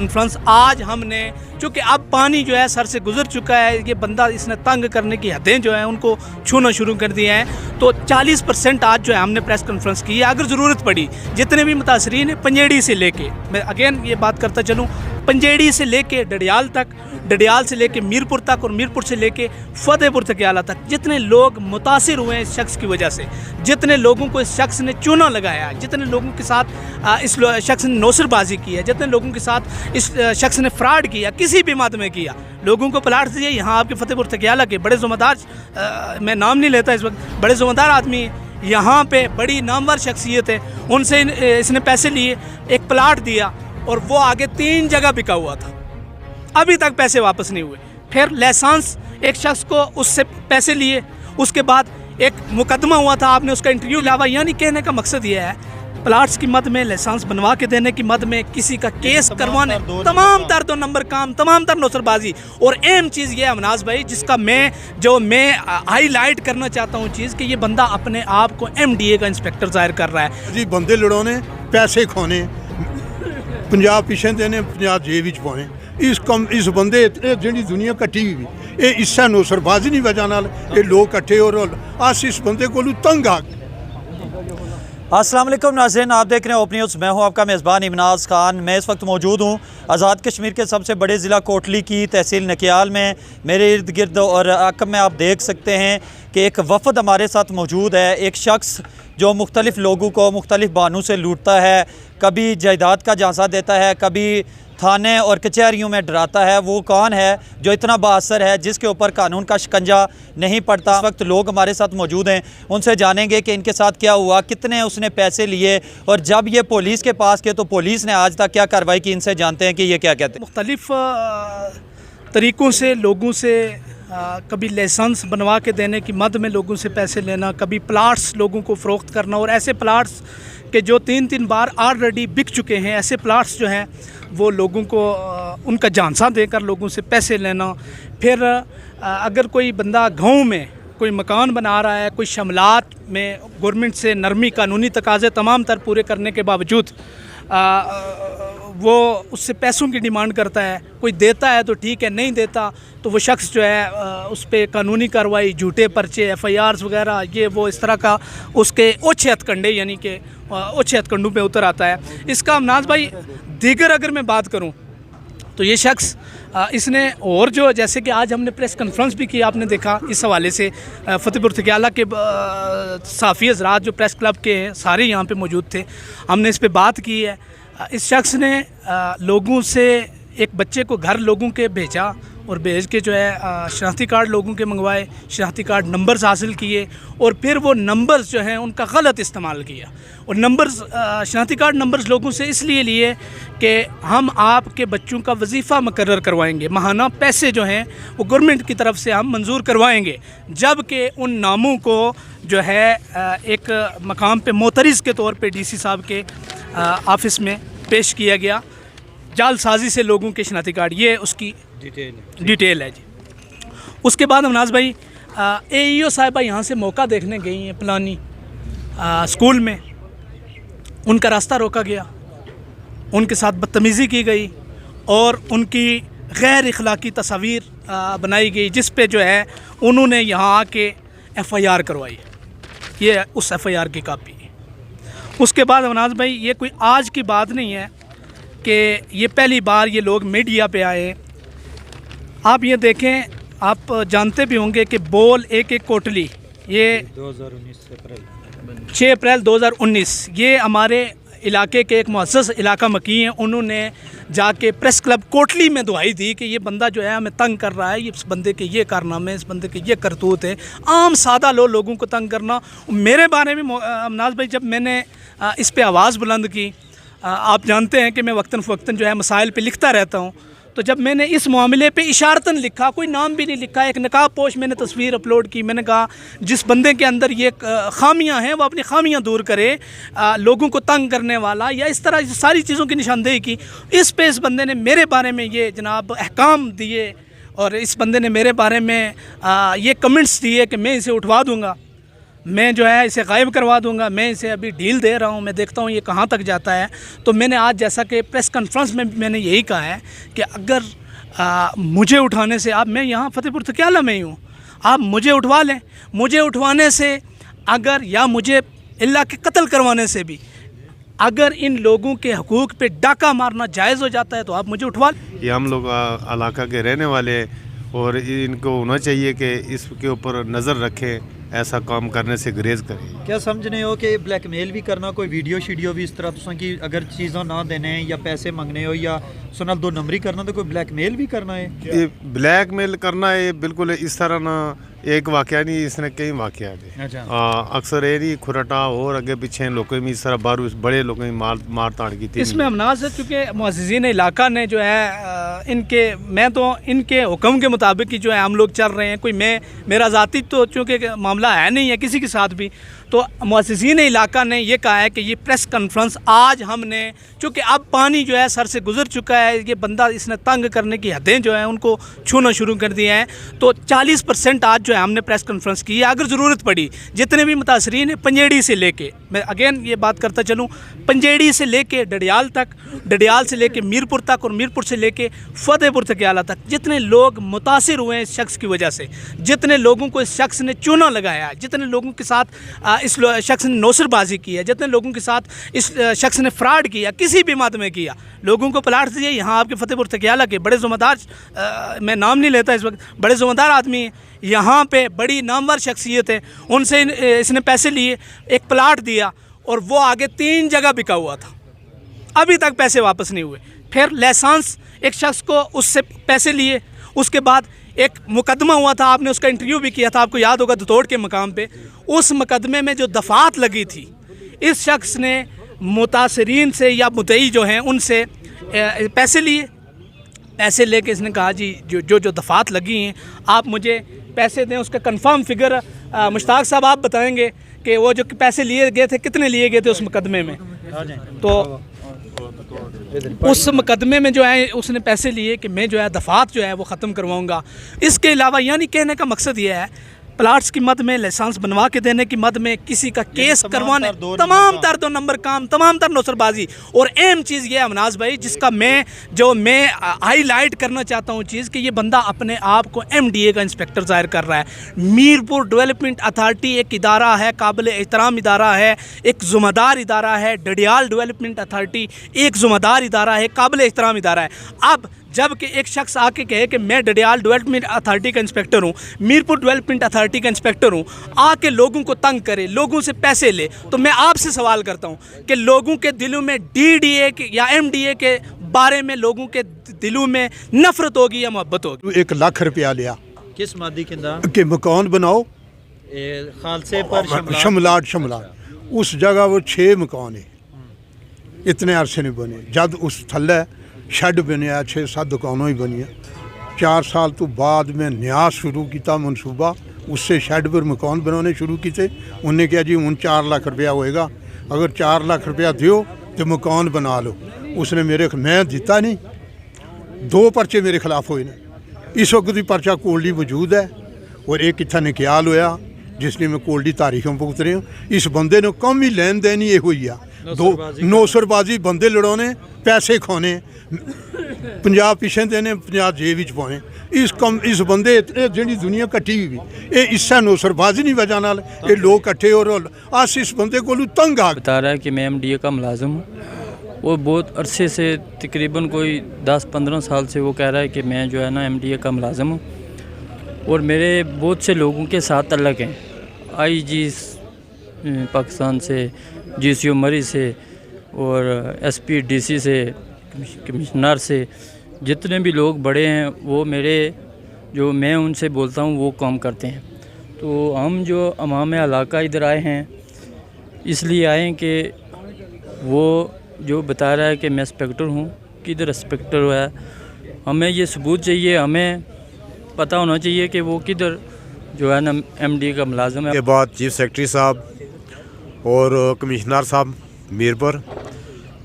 Conference आज हमने, चूँकि अब पानी जो है सर से गुजर चुका है, ये बंदा इसने तंग करने की हदें जो है उनको छूना शुरू कर दिया है, तो 40% आज जो है हमने प्रेस कॉन्फ्रेंस की है। अगर ज़रूरत पड़ी जितने भी मुतासरीन हैं पंजेड़ी से लेके, मैं अगेन ये बात करता चलूँ, पंजेड़ी से लेके डडियाल तक, डडियाल से लेके मीरपुर तक और मीरपुर से लेके फतेहपुर तकियाला तक, जितने लोग मुतासिर हुए हैं इस शख्स की वजह से, जितने लोगों को इस शख्स ने चूना लगाया, जितने लोगों के साथ इस शख्स ने नौसरबाजी की है, जितने लोगों के साथ इस शख्स ने फ्रॉड किया, किसी भी मद में किया, लोगों को प्लाट दिए। यहाँ आपके फतेहपुर तकियाला के बड़े ज़िम्मेदार, मैं नाम नहीं लेता इस वक्त, बड़े ज़िम्मेदार आदमी यहाँ पे बड़ी नामवर शख्सियत है, उनसे इसने पैसे लिए, एक प्लाट दिया और वो आगे 3 जगह बिका हुआ था, अभी तक पैसे वापस नहीं हुए। फिर लाइसेंस एक शख्स को उससे पैसे लिए, उसके बाद एक मुकदमा हुआ था, आपने उसका इंटरव्यू लावा। यानी कहने का मकसद ये है, प्लाट्स की मद में, लाइसेंस बनवा के देने की मद में, किसी का केस करवाने, तमाम तर 2 नंबर काम, तमाम तर नौसरबाजी। और अहम चीज़ ये है अमनाज भाई, जिसका मैं हाईलाइट करना चाहता हूँ चीज़, कि ये बंदा अपने आप को MDA का इंस्पेक्टर जाहिर कर रहा है जी। बंदे लड़ाने, पैसे खाने, पंजाब पिछे देने, पंजाब जेब विच पाने, इस बंदे जी दुनिया कट्ठी हुई, ये इस्सा नौसरबाजी की वजह नाल ये लोग कट्ठे और अस इस बंदे को तंग आ गए। अस्सलाम वालेकुम नाज़रीन, आप देख रहे हैं ओपन न्यूज़। मैं हूं आपका मेज़बान इमनाज़ खान। मैं इस वक्त मौजूद हूं आज़ाद कश्मीर के सबसे बड़े ज़िला कोटली की तहसील नकियाल में। मेरे इर्द गिर्द और अकब में आप देख सकते हैं कि एक वफ़द हमारे साथ मौजूद है। एक शख्स जो मुख्तलिफ़ लोगों को मुख्तलिफ़ बानों से लूटता है, कभी जायदाद का झांसा देता है, कभी थाने और कचहरियों में डराता है। वो कौन है जो इतना बाअसर है, जिसके ऊपर कानून का शिकंजा नहीं पड़ता? इस वक्त लोग हमारे साथ मौजूद हैं, उनसे जानेंगे कि इनके साथ क्या हुआ, कितने उसने पैसे लिए, और जब ये पुलिस के पास गए तो पुलिस ने आज तक क्या कार्रवाई की। इनसे जानते हैं कि ये क्या कहते हैं। मुख्तलिफ़ तरीक़ों से लोगों से कभी लाइसेंस बनवा के देने की मद में लोगों से पैसे लेना, कभी प्लाट्स लोगों को फ़रोख्त करना, और ऐसे प्लाट्स के जो 3-3 बार ऑलरेडी बिक चुके हैं, ऐसे प्लाट्स जो हैं वो लोगों को उनका झांसा देकर लोगों से पैसे लेना। फिर अगर कोई बंदा गाँव में कोई मकान बना रहा है, कोई शमलात में गवर्नमेंट से नरमी कानूनी तकाज़े तमाम तर पूरे करने के बावजूद वो उससे पैसों की डिमांड करता है, कोई देता है तो ठीक है, नहीं देता तो वो शख्स जो है उस पर कानूनी कार्रवाई, झूठे पर्चे, FIRs वगैरह, ये वो इस तरह का उसके ओछे हथकंडे, यानी कि ओछे हथकंडों पे उतर आता है। इसका अमनाज भाई दीगर अगर मैं बात करूं तो ये शख्स इसने, और जो जैसे कि आज हमने प्रेस कॉन्फ्रेंस भी की, आपने देखा इस हवाले से फतेहपुर तकियाला के साफ़ी हज़रात जो प्रेस क्लब के हैं सारे यहाँ पे मौजूद थे, हमने इस पे बात की है। इस शख्स ने लोगों से एक बच्चे को घर लोगों के भेजा और भेज के जो है शनाख्ती कार्ड लोगों के मंगवाए, शनाख्ती कार्ड नंबर्स हासिल किए, और फिर वो नंबर्स जो हैं उनका गलत इस्तेमाल किया। और नंबर्स, शनाख्ती कार्ड नंबर्स लोगों से इसलिए लिए कि हम आपके बच्चों का वजीफ़ा मुकर्रर करवाएंगे, माहाना पैसे जो हैं वो गवर्नमेंट की तरफ से हम मंजूर करवाएंगे, जबकि उन नामों को जो है एक मकाम पे मोतरिज़ के तौर पे DC साहब के ऑफ़िस में पेश किया गया। जालसाजी से लोगों के शनाख्ती कार्ड, ये उसकी डिटेल है जी। उसके बाद अमनाज भाई AEO साहिबा यहाँ से मौका देखने गई हैं पलानी स्कूल में, उनका रास्ता रोका गया, उनके साथ बदतमीज़ी की गई और उनकी गैर इखलाकी तस्वीर बनाई गई, जिस पे जो है उन्होंने यहाँ आके FIR करवाई। ये उस FIR की कापी है। उसके बाद अमनाज भाई ये कोई आज की बात नहीं है कि ये पहली बार ये लोग मीडिया पे आए। आप ये देखें, आप जानते भी होंगे कि बोल एक कोटली, ये 6 अप्रैल 2019 ये हमारे इलाके के एक मुअज़्ज़ज़ इलाका मकी हैं, उन्होंने जाके प्रेस क्लब कोटली में दुआई दी कि ये बंदा जो है हमें तंग कर रहा है, इस बंदे के ये कारनामे, इस बंदे के ये करतूत है, आम सादा लोगों को तंग करना। मेरे बारे में अमनाज भाई जब मैंने इस पे आवाज़ बुलंद की, आप जानते हैं कि मैं वक्तन फ़वक्तन जो है मसाइल पे लिखता रहता हूँ, तो जब मैंने इस मामले पे इशारतन लिखा, कोई नाम भी नहीं लिखा, एक नकाब पोश मैंने तस्वीर अपलोड की, मैंने कहा जिस बंदे के अंदर ये खामियां हैं वो अपनी खामियां दूर करे, लोगों को तंग करने वाला या इस तरह सारी चीज़ों की निशानदेही की। इस पे इस बंदे ने मेरे बारे में ये जनाब अहकाम दिए और इस बंदे ने मेरे बारे में ये कमेंट्स दिए कि मैं इसे उठवा दूँगा। मैं जो है इसे गायब करवा दूंगा, मैं इसे अभी डील दे रहा हूँ, मैं देखता हूँ ये कहाँ तक जाता है। तो मैंने आज जैसा कि प्रेस कॉन्फ्रेंस में मैंने यही कहा है कि अगर मुझे उठाने से, आप, मैं यहाँ फतेहपुर तकियाला में ही हूँ, आप मुझे उठवा लें, मुझे उठवाने से अगर, या मुझे इल्ला के कत्ल करवाने से भी अगर इन लोगों के हकूक़ पे डाका मारना जायज़ हो जाता है तो आप मुझे उठवा लें। ये हम लोग इलाका के रहने वाले, और इनको होना चाहिए कि इसके ऊपर नज़र रखें, ऐसा काम करने से गुरेज करें। क्या समझने हो कि ब्लैकमेल भी करना, कोई वीडियो शीडियो भी इस तरह तुसा की अगर चीज़ों ना देने या पैसे मंगने हो या सुनल 2 नंबरी करना, तो कोई ब्लैकमेल भी करना है? ये ब्लैकमेल करना है बिल्कुल इस तरह ना, एक वाक़या नहीं, इसने कई वाक़यात है। अच्छा। अक्सर ये नहीं खुरटा और अगे पीछे लोगों में इस तरह बारू बड़े लोगों में मार ताड़ की थी। इसमें अमनाज है चूँकि मुअज़्ज़िज़ीन इलाका ने जो है इनके, मैं तो इनके हुक्म के मुताबिक ही जो है हम लोग चल रहे हैं। कोई मेरा ज़ाती तो चूँकि मामला है नहीं है किसी के साथ भी, तो मुअज़्ज़िज़ीन इलाका ने ये कहा है कि ये प्रेस कॉन्फ्रेंस आज हमने, चूँकि अब पानी जो है सर से गुजर चुका है, ये बंदा इसने तंग करने की हदें जो है उनको छूना शुरू कर दिए हैं, तो 40% आज जो है हमने प्रेस कॉन्फ्रेंस की है। अगर ज़रूरत पड़ी जितने भी मुतासरीन हैं, पंजेड़ी से लेके, मैं अगेन ये बात करता चलूँ, पंजेड़ी से लेके डडियाल तक, डडियाल से लेके मीरपुर तक, और मीरपुर से लेके फतेहपुर तकियाला तक, जितने लोग मुतासिर हुए हैं इस शख्स की वजह से, जितने लोगों को इस शख्स ने चूना लगाया, जितने लोगों के साथ इस शख्स ने नौसरबाजी की है, जितने लोगों के साथ इस शख्स ने फ्रॉड किया, किसी भी मद में किया, लोगों को प्लाट दिए। यहाँ आपके फतेहपुर तकियाला के बड़े ज़िम्मेदार, मैं नाम नहीं लेता इस वक्त, बड़े ज़िम्मेदार आदमी हैं, यहाँ पे बड़ी नामवर शख्सियत है, उनसे इसने पैसे लिए, एक प्लाट दिया और वो आगे 3 जगह बिका हुआ था, अभी तक पैसे वापस नहीं हुए। फिर लाइसेंस एक शख्स को उससे पैसे लिए, उसके बाद एक मुकदमा हुआ था, आपने उसका इंटरव्यू भी किया था, आपको याद होगा, दतोड़ के मकाम पे। उस मुकदमे में जो दफात लगी थी, इस शख्स ने मुतासरीन से या मुद्दई जो हैं उनसे पैसे लिए। पैसे लेके इसने कहा जी जो दफात लगी हैं आप मुझे पैसे दें, उसका कंफर्म फिगर मुश्ताक साहब आप बताएंगे कि वो जो पैसे लिए गए थे कितने लिए गए थे उस मुकदमे में। तो उस मुकदमे में जो है उसने पैसे लिए कि मैं जो है दफात जो है वो ख़त्म करवाऊंगा। इसके अलावा यानी कहने का मकसद ये है, प्लाट्स की मद में, लाइसेंस बनवा के देने की मद में, किसी का केस करवाने, तमाम तर 2 नंबर काम, तमाम तर नौसरबाजी। और अहम चीज़ ये है अमनाज भाई, जिसका मैं हाईलाइट करना चाहता हूँ चीज़, कि ये बंदा अपने आप को MDA का इंस्पेक्टर ज़ाहिर कर रहा है। मीरपुर डेवलपमेंट अथॉरिटी एक इदारा है, काबिल एहतराम इदारा है, एक ज़िम्मेदार इदारा है। डडियाल डेवलपमेंट अथॉरिटी एक ज़िम्मेदार इदारा है, काबिल एहतराम इदारा है। अब जबकि एक शख्स आके कहे कि मैं डडियाल डेवलपमेंट अथॉरिटी का इंस्पेक्टर हूँ, मीरपुर डेवलपमेंट अथॉरिटी का इंस्पेक्टर हूँ, आके लोगों को तंग करे, लोगों से पैसे ले, तो मैं आपसे सवाल करता हूँ कि लोगों के दिलों में DDA के या MDA के बारे में लोगों के दिलों में नफरत होगी या मोहब्बत होगी? 1 लाख रुपया लिया किस मादी के अंदर कि मकान बनाओ, खालसे पर शमलाट उस जगह वो 6 मकान है, इतने अरसे नहीं बने। जब उस थल्ले शेड बनया, 6-7 दुकानों ही बनिया। 4 साल तो बाद में नया शुरू किया मनसूबा, उससे शेड पर मकान बनाने शुरू किए। उन्हें कहा जी हूँ 4 लाख रुपया होएगा, अगर 4 लाख रुपया दियो तो मकान बना लो। उसने मैं दिता नहीं, 2 पर्चे मेरे खिलाफ हुए ने। इस वक्त भी पर्चा कोल्डी मौजूद है, और एक इतना निकयाल होया जिसने मैं कोल्डी तारीखों पर उतरे हूँ। इस बंदे ने कम ही लेन देन ही हुई आ, 2 नौसरबाजी, बंदे लड़ाने, पैसे खाने, 50 पिछे देने, 50 जेब विच पाने। इस बंदे जी दुनिया कट्ठी हुई, ये इस्सा नौसरबाजी नहीं वजह नाल ये लोग कट्ठे, और अस इस बंदे को तंग आ। बता रहा है कि मैं MDA का मुलाजिम हूँ, वो बहुत अरसे से, तकरीबन कोई 10-15 साल से वो कह रहा है कि मैं जो है ना MDA का मुलाजिम हूँ, और मेरे बहुत से लोगों के साथ तल्लक हैं, IG पाकिस्तान से, GCO मरी से, और SP DC से, कमिश्नर से, जितने भी लोग बड़े हैं वो मेरे, जो मैं उनसे बोलता हूँ वो काम करते हैं। तो हम जो अवाम इलाका इधर आए हैं, इसलिए आए हैं कि वो जो बता रहा है कि मैं इंस्पेक्टर हूँ, किधर इंस्पेक्टर है, हमें ये सबूत चाहिए, हमें पता होना चाहिए कि वो किधर जो है ना MDA का मुलाजिम है। के बाद चीफ सेक्रेटरी साहब और कमिश्नर साहब मीरपुर,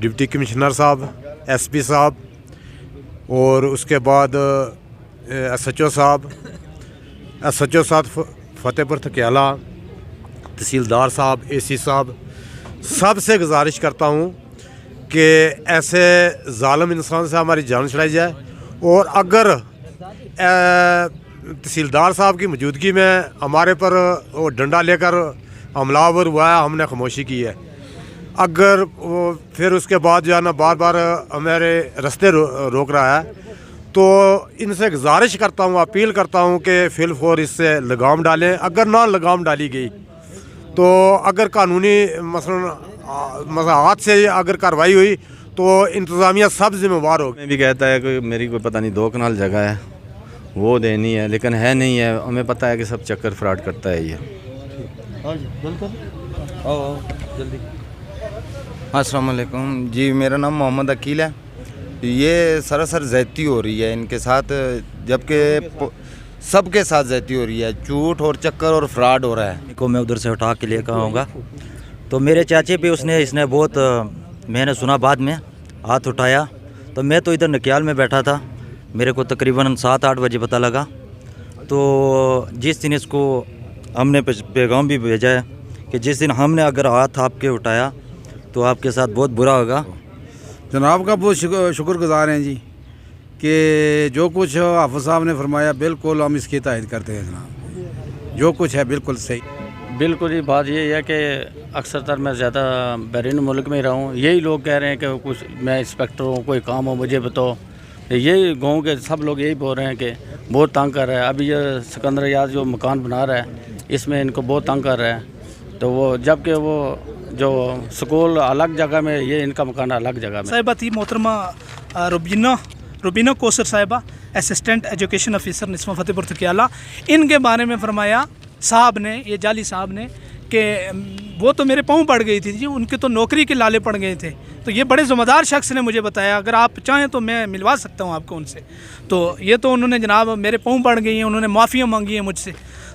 डिप्टी कमिश्नर साहब, SP साहब, और उसके बाद SHO साहब फतेहपुर तकियाला, तहसीलदार साहब, एसी साहब, सबसे गुजारिश करता हूँ कि ऐसे ज़ालिम इंसान से हमारी जान छुड़ाई जाए। और अगर तहसीलदार साहब की मौजूदगी में हमारे पर वो डंडा लेकर हमलावर हुआ है, हमने खामोशी की है। अगर वो फिर उसके बाद जो है ना बार बार हमारे रास्ते रोक रहा है, तो इनसे गुजारिश करता हूँ, अपील करता हूँ कि फिलफौर इससे लगाम डालें। अगर ना लगाम डाली गई तो अगर कानूनी मसलन हाथ से अगर कार्रवाई हुई तो इंतज़ामिया सब जिम्मेवार होगी। मैं भी कहता है कि मेरी कोई पता नहीं 2 कनाल जगह है वो देनी है, लेकिन है नहीं है। हमें पता है कि सब चक्कर फ्रॉड करता है ये। अस्सलाम वालेकुम जी, मेरा नाम मोहम्मद अकील है। ये सरासर ज़्यादती हो रही है इनके साथ, जबकि सबके साथ ज़्यादती हो रही है। झूठ और चक्कर और फ्रॉड हो रहा है। को मैं उधर से उठा के लेकर आऊँगा। तो मेरे चाचे पे इसने बहुत मैंने सुना बाद में हाथ उठाया, तो मैं तो इधर नकियाल में बैठा था। मेरे को तकरीबन 7-8 बजे पता लगा। तो जिस दिन इसको हमने पैगाम भी भेजा है कि जिस दिन हमने अगर हाथ आपके उठाया तो आपके साथ बहुत बुरा होगा। जनाब का बहुत शुक्रगुजार हैं जी कि जो कुछ हाफिज़ साहब ने फरमाया बिल्कुल हम इसकी तायद करते हैं जनाब। जो कुछ है बिल्कुल सही। बिल्कुल ही बात ये है कि अक्सरतर मैं ज़्यादा बैरून मुल्क में रहा हूँ। यही लोग कह रहे हैं कि कुछ मैं इंस्पेक्टर हूँ, कोई काम हो मुझे बताओ। यही गांव के सब लोग यही बोल रहे हैं कि बहुत तंग कर रहा है। अभी ये सिकंदर याद जो मकान बना रहा है इसमें इनको बहुत तंग कर रहा है। तो वो जबकि वो जो स्कूल अलग जगह में, ये इनका मकान अलग जगह में। साहिबा थी मोहतरमा Rubina Kausar Sahiba, assistant education officer निस्मा फतेहपुर तकियाला। इनके बारे में फरमाया साहब ने, ये जाली साहब ने, कि वो तो मेरे पाँव पड़ गई थी जी, उनके तो नौकरी के लाले पड़ गए थे। तो ये बड़े ज़िम्मेदार शख्स ने मुझे बताया, अगर आप चाहें तो मैं मिलवा सकता हूँ आपको उनसे। तो ये तो उन्होंने जनाब मेरे पाँव पड़ गई हैं, उन्होंने माफ़ियाँ मांगी हैं मुझसे।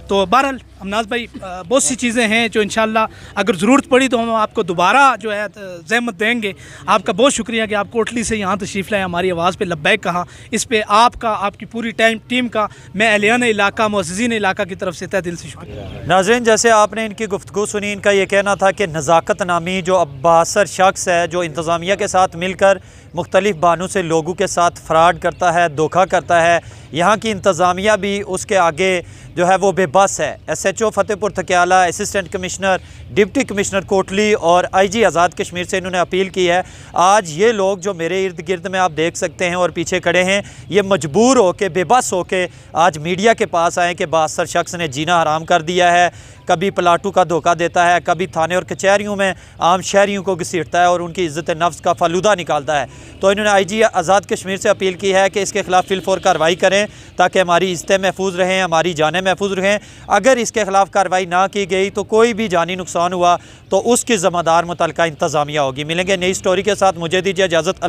तो बहरहाल अमनाज़ भाई बहुत सी चीज़ें हैं जो इंशाल्लाह अगर ज़रूरत पड़ी तो हम आपको दोबारा जो है ज़हमत देंगे। आपका बहुत शुक्रिया कि आप कोटली से यहाँ तशरीफ़ लाए, हमारी आवाज़ पे लब्बैक कहा। इस पे आपका, आपकी पूरी टीम का मैं अहलियान इलाका, मुअज़्ज़िज़ीन इलाका की तरफ से तहे दिल से शुक्रिया। नाज़रीन, जैसे आपने इनकी गुफ्तगू सुनी, इनका ये कहना था कि नज़ाकत नामी जो अब्बासर शख्स है, जो इंतज़ामिया के साथ मिलकर मुख्तलिफ बानों से लोगों के साथ फ्रॉड करता है, धोखा करता है। यहाँ की इंतज़ामिया भी उसके आगे जो है वो बेबस है। SHO Fatehpur Takiyala, assistant commissioner, deputy commissioner Kotli और IG आज़ाद कश्मीर से इन्होंने अपील की है। आज ये लोग जो मेरे इर्द गिर्द में आप देख सकते हैं और पीछे खड़े हैं, ये मजबूर हो के, बेबस हो के आज मीडिया के पास आए कि बासर शख्स ने जीना हराम कर दिया है। कभी प्लाटू का धोखा देता है, कभी थाने और कचहरियों में आम शहरियों को घसीटता है और उनकी इज़्ज़त नफ्स का फालूदा निकालता है। तो इन्होंने IG आज़ाद कश्मीर से अपील की है कि इसके ख़िलाफ़ फिलफौर कार्रवाई करें ताकि हमारी इज़्ज़तें महफूज रहें, हमारी जानें महफूज रहें। अगर इसके ख़िलाफ़ कार्रवाई ना की गई तो कोई भी जानी नुकसान हुआ तो उसकी ज़िम्मेदार मुतल्लिका इंतज़ामिया होगी। मिलेंगे नई स्टोरी के साथ, मुझे दीजिए इजाज़त।